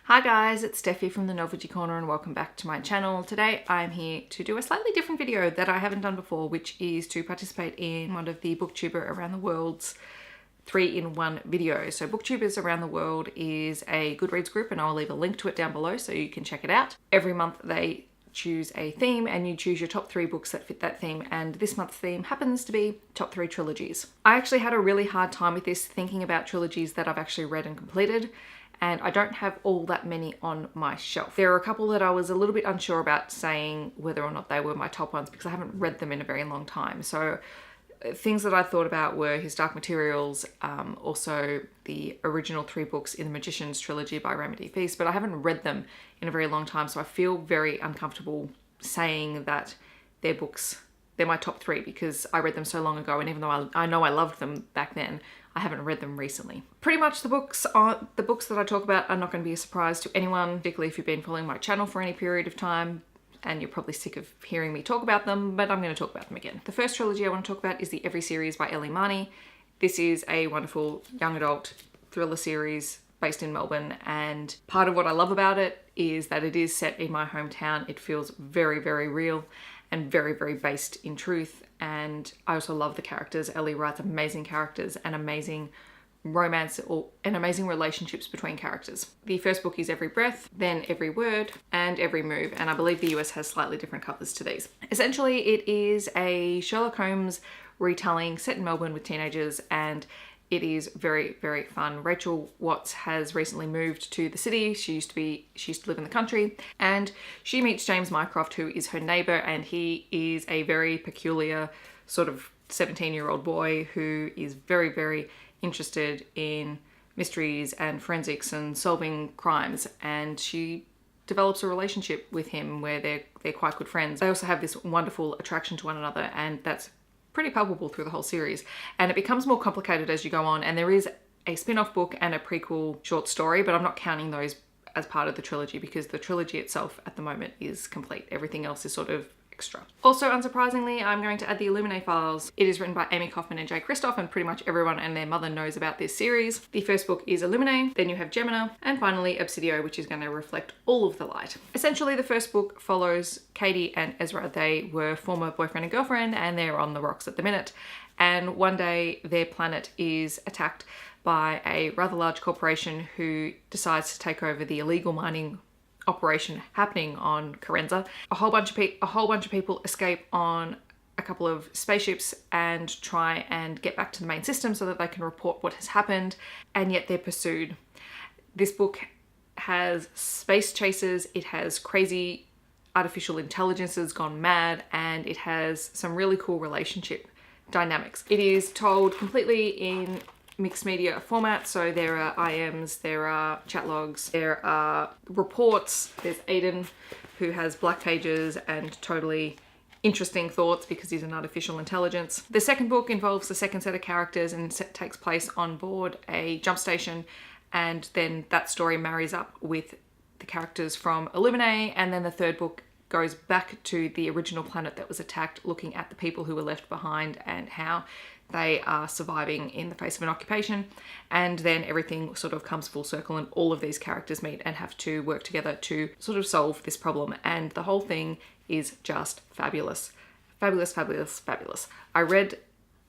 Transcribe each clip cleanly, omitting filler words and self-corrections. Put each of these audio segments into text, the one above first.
Hi guys, it's Steffi from the Novelty Corner and welcome back to my channel. Today I'm here to do a slightly different video that I haven't done before, which is to participate in one of the Booktuber Around the World's 3-in-1 videos. So Booktubers Around the World is a Goodreads group and I'll leave a link to it down below so you can check it out. Every month they choose a theme and you choose your top 3 books that fit that theme, and this month's theme happens to be top 3 trilogies. I actually had a really hard time with this, thinking about trilogies that I've actually read and completed, and I don't have all that many on my shelf. There are a couple that I was a little bit unsure about saying whether or not they were my top ones because I haven't read them in a very long time. So things that I thought about were His Dark Materials, also the original 3 books in the Magician's trilogy by Remedy Feast, but I haven't read them in a very long time, so I feel very uncomfortable saying that they're my top 3 because I read them so long ago, and even though I know I loved them back then, I haven't read them recently. Pretty much the books that I talk about are not going to be a surprise to anyone, particularly if you've been following my channel for any period of time, and you're probably sick of hearing me talk about them, but I'm going to talk about them again. The first trilogy I want to talk about is the Every series by Illumina. This is a wonderful young adult thriller series based in Melbourne, and part of what I love about it is that it is set in my hometown. It feels very, very real and very, very based in truth, and I also love the characters. Ellie writes amazing characters and amazing romance and amazing relationships between characters. The first book is Every Breath, then Every Word, and Every Move, and I believe the US has slightly different covers to these. Essentially, it is a Sherlock Holmes retelling set in Melbourne with teenagers, and it is very, very fun. Rachel Watts has recently moved to the city. She used to live in the country, and she meets James Mycroft, who is her neighbor, and he is a very peculiar sort of 17-year-old boy who is very, very interested in mysteries and forensics and solving crimes, and she develops a relationship with him where they're quite good friends. They also have this wonderful attraction to one another, and that's pretty palpable through the whole series, and it becomes more complicated as you go on, and there is a spin-off book and a prequel short story, but I'm not counting those as part of the trilogy because the trilogy itself at the moment is complete. Everything else is sort of extra. Also, unsurprisingly, I'm going to add the Illumina Files. It is written by Amy Kaufman and Jay Kristoff, and pretty much everyone and their mother knows about this series. The first book is Illuminae, then you have Gemina, and finally Obsidio, which is going to reflect all of the light. Essentially, the first book follows Katie and Ezra. They were former boyfriend and girlfriend, and they're on the rocks at the minute. And one day their planet is attacked by a rather large corporation who decides to take over the illegal mining operation happening on Carenza. A whole bunch of people escape on a couple of spaceships and try and get back to the main system so that they can report what has happened, and yet they're pursued. This book has space chases, it has crazy artificial intelligences gone mad, and it has some really cool relationship dynamics. It is told completely in mixed media format, so there are IMs, there are chat logs, there are reports, there's Aiden who has black pages and totally interesting thoughts because he's an artificial intelligence. The second book involves the second set of characters and takes place on board a jump station, and then that story marries up with the characters from Illuminae, and then the third book goes back to the original planet that was attacked, looking at the people who were left behind and how they are surviving in the face of an occupation, and then everything sort of comes full circle and all of these characters meet and have to work together to sort of solve this problem, and the whole thing is just fabulous. Fabulous, fabulous, fabulous. I read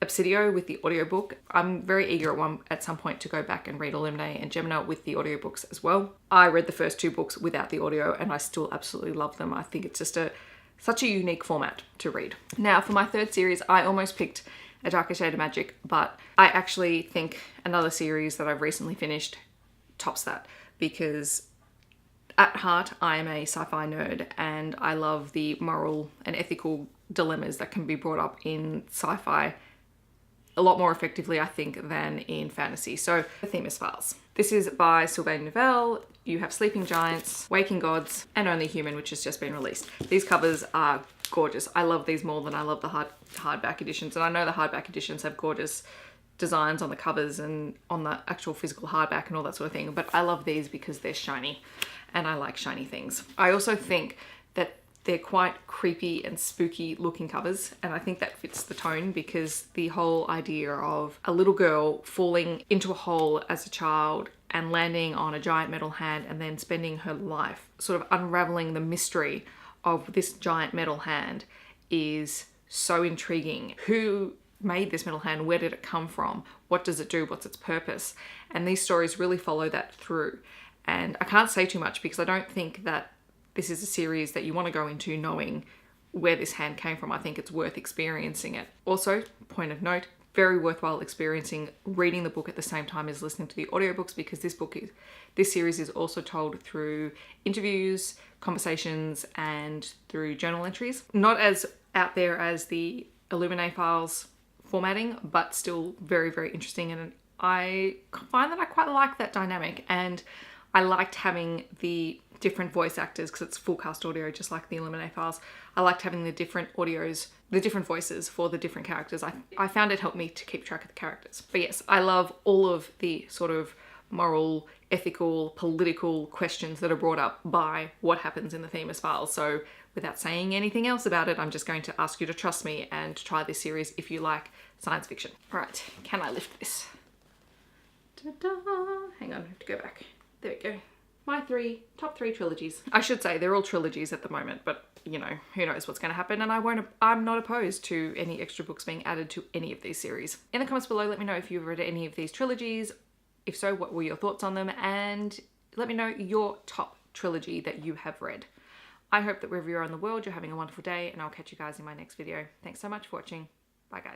Obsidio with the audiobook. I'm very eager at some point to go back and read Illuminae and Gemina with the audiobooks as well. I read the first 2 books without the audio and I still absolutely love them. I think it's just such a unique format to read. Now for my third series, I almost picked A Darker Shade of Magic, but I actually think another series that I've recently finished tops that, because at heart I am a sci-fi nerd and I love the moral and ethical dilemmas that can be brought up in sci-fi a lot more effectively, I think, than in fantasy. So the Themis Files. This is by Sylvain Neuvel. You have Sleeping Giants, Waking Gods, and Only Human, which has just been released. These covers are gorgeous. I love these more than I love the hardback editions, and I know the hardback editions have gorgeous designs on the covers and on the actual physical hardback and all that sort of thing, but I love these because they're shiny and I like shiny things. I also think that they're quite creepy and spooky looking covers, and I think that fits the tone because the whole idea of a little girl falling into a hole as a child and landing on a giant metal hand and then spending her life sort of unraveling the mystery of this giant metal hand is so intriguing. Who made this metal hand? Where did it come from? What does it do? What's its purpose? And these stories really follow that through. And I can't say too much because I don't think that this is a series that you want to go into knowing where this hand came from. I think it's worth experiencing it. Also, point of note, very worthwhile experiencing reading the book at the same time as listening to the audiobooks, because this series is also told through interviews, conversations, and through journal entries. Not as out there as the Illumina Files formatting, but still very, very interesting. And I find that I quite like that dynamic, and I liked having the different voice actors because it's full cast audio, just like the Illumina Files. I liked having the different audios, the different voices for the different characters. I found it helped me to keep track of the characters. But yes, I love all of the sort of moral, ethical, political questions that are brought up by what happens in the Themis Files. So without saying anything else about it, I'm just going to ask you to trust me and try this series if you like science fiction. All right, can I lift this? Ta-da! Hang on, I have to go back. There we go. My top three trilogies. I should say they're all trilogies at the moment, but you know, who knows what's going to happen, and I'm not opposed to any extra books being added to any of these series. In the comments below, let me know if you've read any of these trilogies. If so, what were your thoughts on them? And let me know your top trilogy that you have read. I hope that wherever you are in the world, you're having a wonderful day, and I'll catch you guys in my next video. Thanks so much for watching. Bye guys.